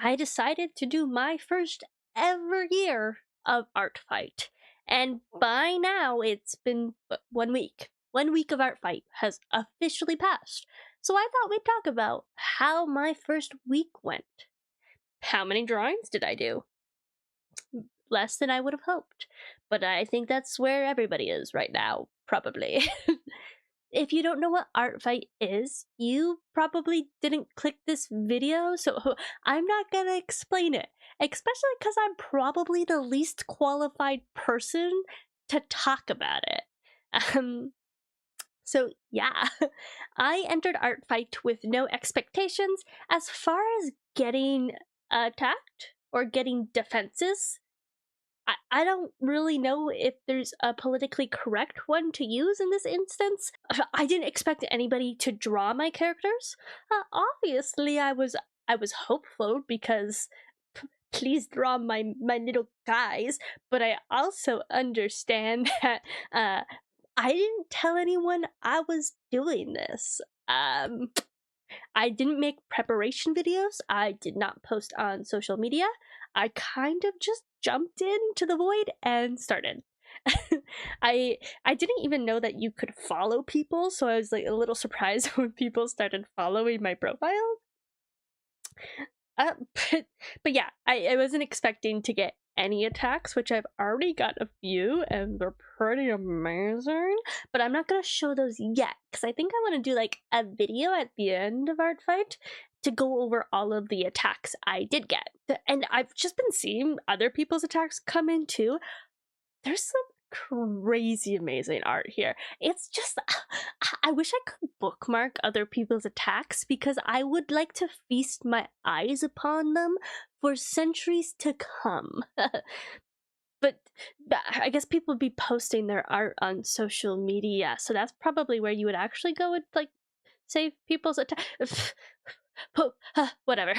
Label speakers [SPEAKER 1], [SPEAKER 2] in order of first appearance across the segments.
[SPEAKER 1] I decided to do my first ever year of ArtFight. And by now, it's been 1 week. 1 week of ArtFight has officially passed. So I thought we'd talk about how my first week went. How many drawings did I do? Less than I would have hoped. But I think that's where everybody is right now, probably. If you don't know what ArtFight is, you probably didn't click this video, so I'm not gonna explain it, especially because I'm probably the least qualified person to talk about it. Um, so yeah, I entered ArtFight with no expectations as far as getting attacked or getting defenses. I don't really know if there's a politically correct one to use in this instance. I didn't expect anybody to draw my characters. Obviously, I was hopeful because please draw my little guys. But I also understand that I didn't tell anyone I was doing this. I didn't make preparation videos. I did not post on social media. I kind of just jumped into the void and started. I didn't even know that you could follow people, so I was like a little surprised when people started following my profile. Uh, but, but yeah, I wasn't expecting to get any attacks, which I've already got a few, and they're pretty amazing. But I'm not gonna show those yet, because I think I want to do like a video at the end of ArtFight to go over all of the attacks I did get. And I've just been seeing other people's attacks come in too. There's some crazy amazing art here. It's just I wish I could bookmark other people's attacks because I would like to feast my eyes upon them for centuries to come. But I guess people would be posting their art on social media, so that's probably where you would actually go with like save people's attack. Whatever.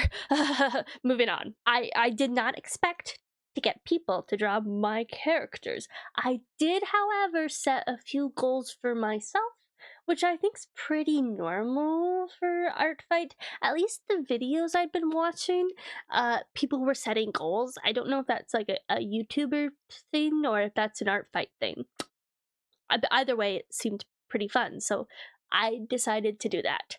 [SPEAKER 1] Moving on. I did not expect to get people to draw my characters. I did, however, set a few goals for myself, which I think's pretty normal for ArtFight. At least the videos I've been watching, people were setting goals. I don't know if that's like a YouTuber thing or if that's an ArtFight thing. Either way, it seemed pretty fun, so I decided to do that.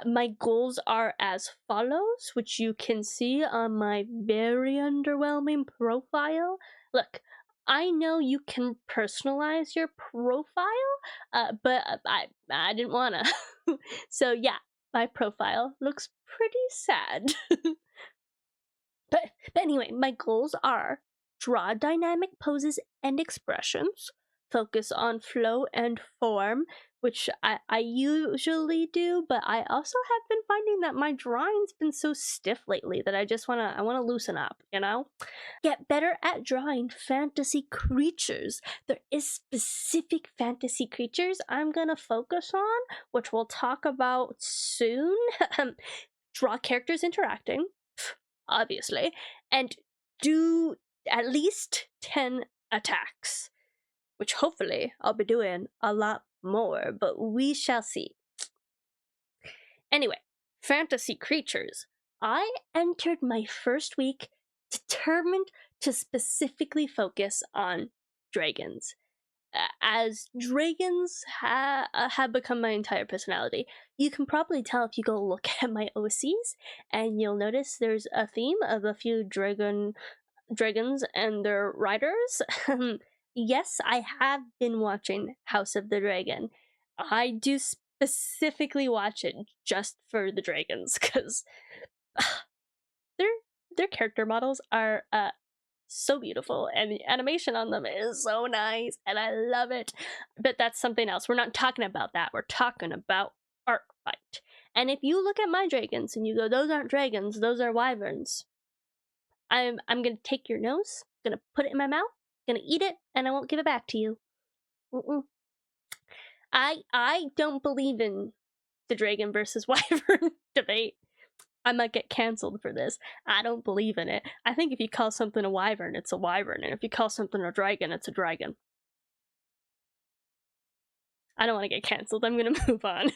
[SPEAKER 1] My goals are as follows, which you can see on my very underwhelming profile. Look, I know you can personalize your profile, but I didn't wanna. So yeah, my profile looks pretty sad. But anyway, my goals are draw dynamic poses and expressions, focus on flow and form, which I usually do, but I also have been finding that my drawing's been so stiff lately that I wanna loosen up, you know? Get better at drawing fantasy creatures. There is specific fantasy creatures I'm gonna focus on, which we'll talk about soon. Draw characters interacting, obviously, and do at least 10 attacks, which hopefully I'll be doing a lot more, but we shall see. Anyway, fantasy creatures. I entered my first week determined to specifically focus on dragons. As dragons have become my entire personality. You can probably tell if you go look at my OCs, and you'll notice there's a theme of a few dragons and their riders. Yes, I have been watching House of the Dragon. I do specifically watch it just for the dragons, because their character models are so beautiful, and the animation on them is so nice, and I love it. But that's something else. We're not talking about that. We're talking about ArtFight. And if you look at my dragons and you go, those aren't dragons, those are wyverns, I'm gonna take your nose, gonna put it in my mouth, gonna eat it, and I won't give it back to you. Mm-mm. I don't believe in the dragon versus wyvern debate. I might get cancelled for this. I don't believe in it. I think if you call something a wyvern, it's a wyvern, and if you call something a dragon, it's a dragon. I don't want to get cancelled. I'm gonna move on.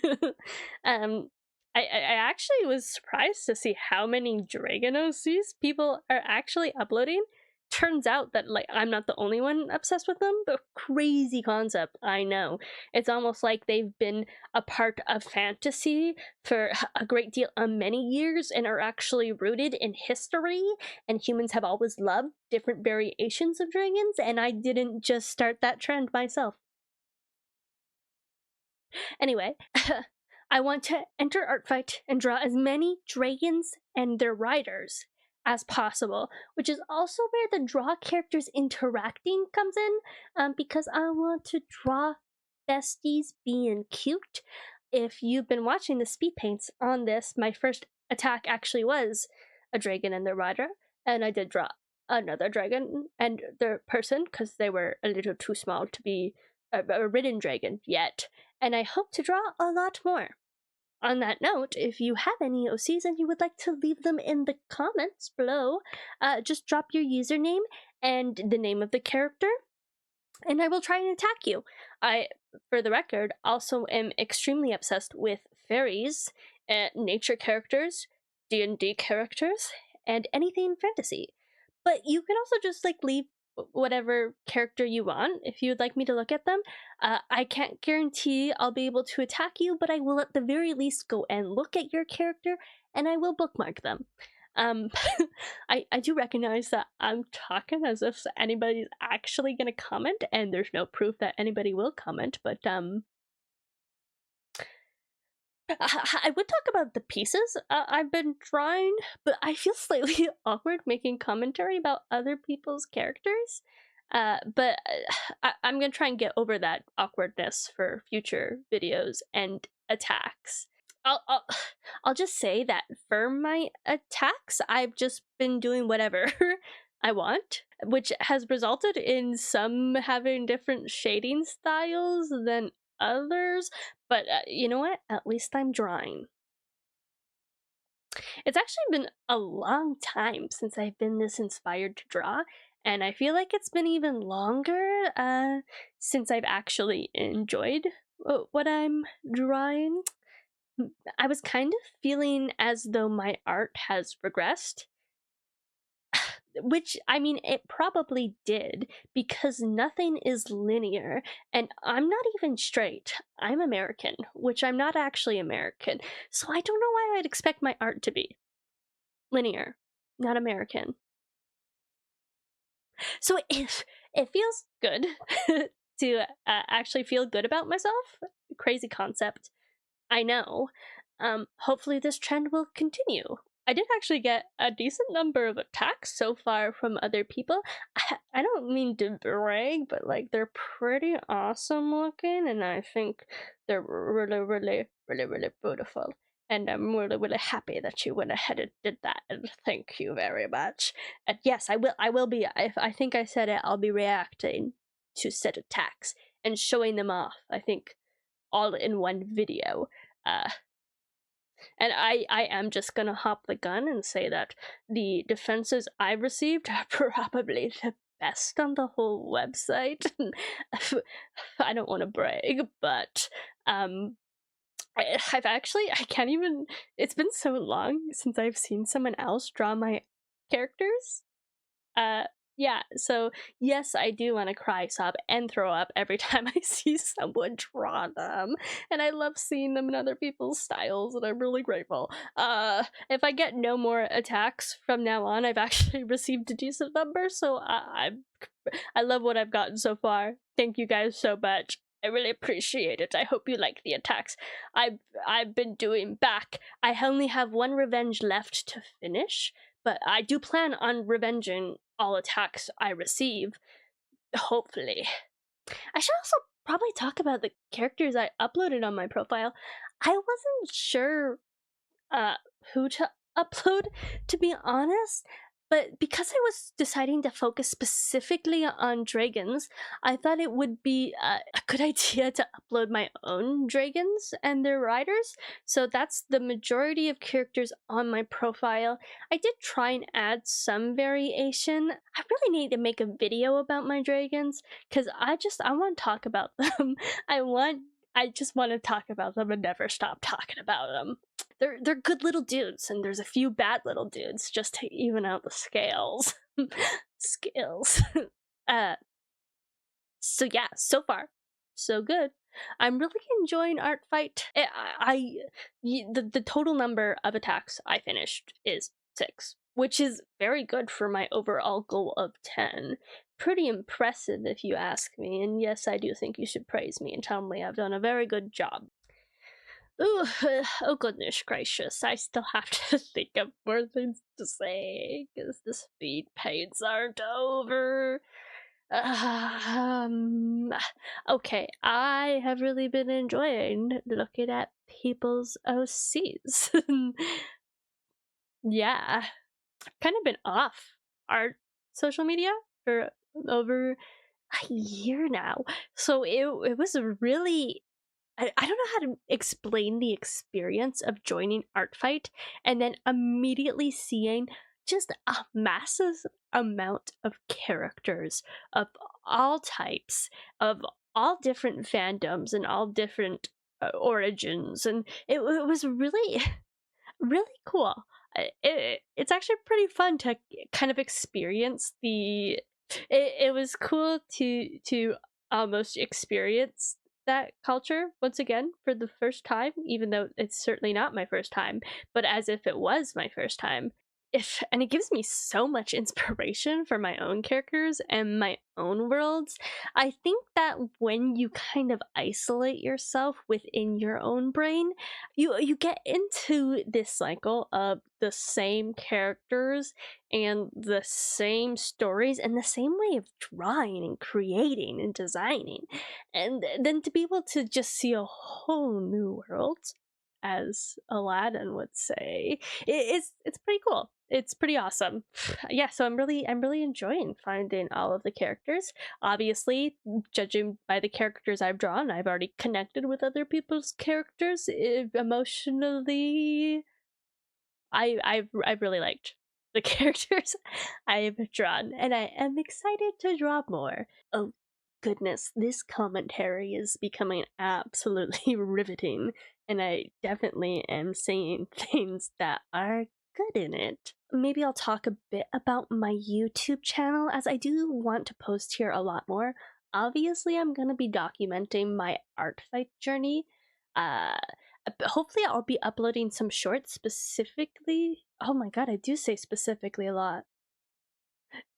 [SPEAKER 1] I actually was surprised to see how many Dragon OCs people are actually uploading. Turns out that like I'm not the only one obsessed with them, but crazy concept, I know. It's almost like they've been a part of fantasy for a great deal of many years and are actually rooted in history, and humans have always loved different variations of dragons, and I didn't just start that trend myself. Anyway, I want to enter ArtFight and draw as many dragons and their riders as possible, which is also where the draw characters interacting comes in, because I want to draw besties being cute. If you've been watching the speed paints on this, my first attack actually was a dragon and their rider, and I did draw another dragon and their person because they were a little too small to be a ridden dragon yet, and I hope to draw a lot more. On that note, if you have any OCs and you would like to leave them in the comments below, just drop your username and the name of the character, and I will try and attack you. I, for the record, also am extremely obsessed with fairies, nature characters, D&D characters, and anything fantasy. But you can also just like leave whatever character you want if you would like me to look at them. I can't guarantee I'll be able to attack you, but I will at the very least go and look at your character, and I will bookmark them. I do recognize that I'm talking as if anybody's actually gonna comment, and there's no proof that anybody will comment, but I would talk about the pieces I've been drawing, but I feel slightly awkward making commentary about other people's characters. But I'm gonna try and get over that awkwardness for future videos and attacks. I'll I'll just say that for my attacks, I've just been doing whatever I want, which has resulted in some having different shading styles than others. But you know what? At least I'm drawing. It's actually been a long time since I've been this inspired to draw, and I feel like it's been even longer since I've actually enjoyed what I'm drawing. I was kind of feeling as though my art has regressed, which I mean, it probably did because nothing is linear, and I'm not even straight. I'm American, which I'm not actually American, so I don't know why I'd expect my art to be linear, not American. So it feels good to actually feel good about myself. Crazy concept, I know. Hopefully this trend will continue. I did actually get a decent number of attacks so far from other people. I don't mean to brag, but like they're pretty awesome looking, and I think they're really beautiful. And I'm really happy that you went ahead and did that, and thank you very much. And yes, I will be, I think I said it, I'll be reacting to said attacks and showing them off, I think, all in one video. And I am just gonna hop the gun and say that the defenses I received are probably the best on the whole website. I don't want to brag, but I can't even. It's been so long since I've seen someone else draw my characters. Uh, yeah, so yes, I do want to cry, sob, and throw up every time I see someone draw them, and I love seeing them in other people's styles, and I'm really grateful. If I get no more attacks from now on, I've actually received a decent number, so I love what I've gotten so far. Thank you guys so much. I really appreciate it. I hope you like the attacks I've been doing back. I only have one revenge left to finish, but I do plan on revenging all attacks I receive, hopefully. I should also probably talk about the characters I uploaded on my profile. I wasn't sure uh, who to upload, to be honest. But because I was deciding to focus specifically on dragons, I thought it would be a good idea to upload my own dragons and their riders. So that's the majority of characters on my profile. I did try and add some variation. I really need to make a video about my dragons because I want to talk about them. I just want to talk about them and never stop talking about them. they're good little dudes, and there's a few bad little dudes just to even out the scales. Scales. uh, so yeah, so far, so good. I'm really enjoying Art Fight. The total number of attacks I finished is 6, which is very good for my overall goal of 10. Pretty impressive if you ask me, and yes, I do think you should praise me and tell me I've done a very good job. Ooh, oh goodness gracious, I still have to think of more things to say, because the speed paints aren't over. Um, okay, I have really been enjoying looking at people's OCs. Yeah, I've kind of been off our social media for over a year now. So it was a really I don't know how to explain the experience of joining ArtFight and then immediately seeing just a massive amount of characters of all types, of all different fandoms and all different origins, and it was really really cool. It's actually pretty fun to kind of experience the. It was cool to almost experience that culture once again for the first time, even though it's certainly not my first time, but as if it was my first time. If and it gives me so much inspiration for my own characters and my own worlds. I think that when you kind of isolate yourself within your own brain, you get into this cycle of the same characters and the same stories and the same way of drawing and creating and designing, and then to be able to just see a whole new world, as Aladdin would say, it's pretty cool. It's pretty awesome. Yeah, so I'm really enjoying finding all of the characters. Obviously, judging by the characters I've drawn, I've already connected with other people's characters emotionally. I've really liked the characters I've drawn, and I am excited to draw more. Oh goodness, this commentary is becoming absolutely riveting, and I definitely am saying things that are good in it. Maybe I'll talk a bit about my YouTube channel, as I do want to post here a lot more. Obviously, I'm going to be documenting my art fight journey. Uh, Hopefully I'll be uploading some shorts specifically. Oh my god, I do say specifically a lot.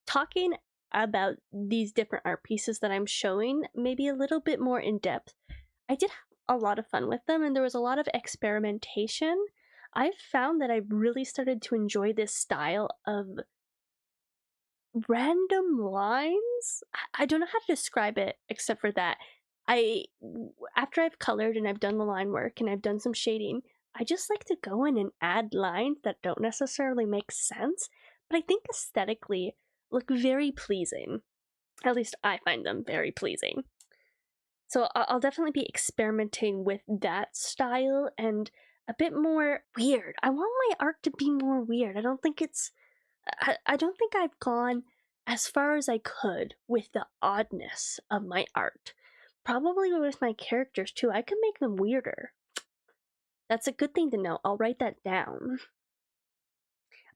[SPEAKER 1] Talking about these different art pieces that I'm showing, maybe a little bit more in depth. I did have a lot of fun with them, and there was a lot of experimentation. I've found that I've really started to enjoy this style of random lines. I don't know how to describe it except for that. After I've colored and I've done the line work and I've done some shading, I just like to go in and add lines that don't necessarily make sense, but I think aesthetically look very pleasing. At least I find them very pleasing. So I'll definitely be experimenting with that style and a bit more weird. I want my art to be more weird. I don't think I've gone as far as I could with the oddness of my art. Probably with my characters too. I could make them weirder. That's a good thing to know. I'll write that down.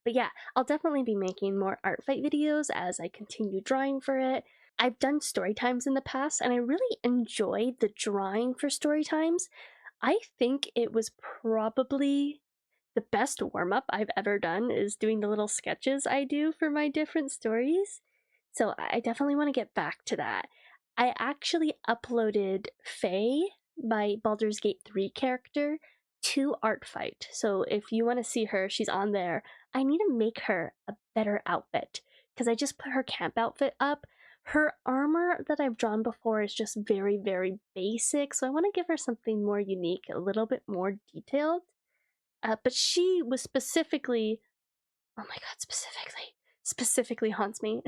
[SPEAKER 1] But yeah, I'll definitely be making more art fight videos as I continue drawing for it. I've done story times in the past, and I really enjoyed the drawing for story times. I think it was probably the best warm up I've ever done is doing the little sketches I do for my different stories. So I definitely want to get back to that. I actually uploaded Faye, my Baldur's Gate 3 character, to ArtFight. So if you want to see her, she's on there. I need to make her a better outfit because I just put her camp outfit up. Her armor that I've drawn before is just very, very basic, so I want to give her something more unique, a little bit more detailed. But she was specifically, oh my god, specifically haunts me.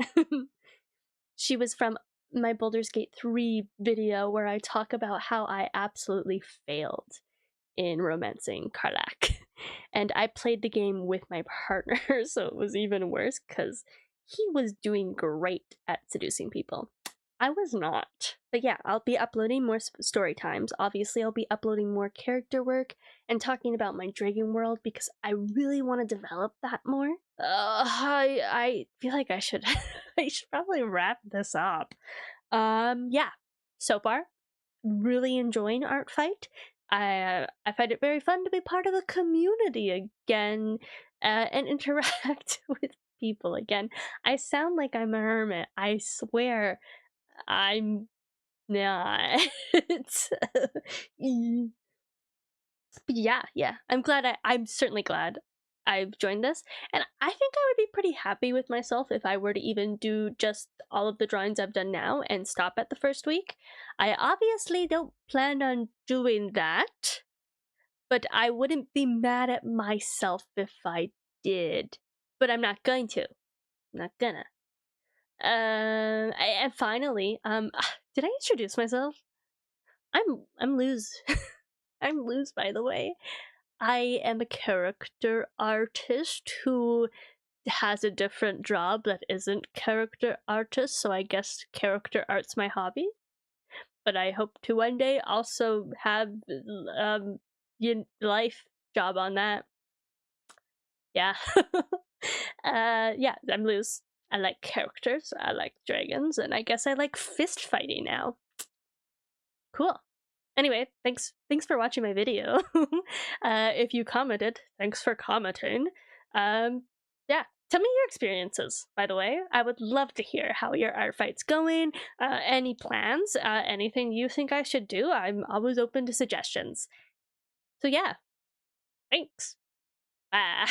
[SPEAKER 1] She was from my Baldur's Gate 3 video where I talk about how I absolutely failed in romancing Karlak. And I played the game with my partner, so it was even worse because he was doing great at seducing people. I was not. But yeah, I'll be uploading more story times. Obviously, I'll be uploading more character work and talking about my dragon world because I really want to develop that more. I feel like I should I should probably wrap this up. Yeah. So far, really enjoying ArtFight. I find it very fun to be part of the community again, and interact with people again. I sound like I'm a hermit. I swear I'm not. Yeah. I'm certainly glad I've joined this, and I think I would be pretty happy with myself if I were to even do just all of the drawings I've done now and stop at the first week. I obviously don't plan on doing that, but I wouldn't be mad at myself if I did. But I'm not going to. I'm not gonna. And finally, did I introduce myself? I'm Luz. I'm Luz, by the way. I am a character artist who has a different job that isn't character artist, so I guess character art's my hobby. But I hope to one day also have life job on that. Yeah. Yeah, I'm Luz. I like characters, I like dragons, and I guess I like fist fighting now. Cool. Anyway, thanks for watching my video. If you commented, thanks for commenting. Yeah, tell me your experiences, by the way. I would love to hear how your art fight's going, any plans, anything you think I should do. I'm always open to suggestions. So yeah, thanks. Bye.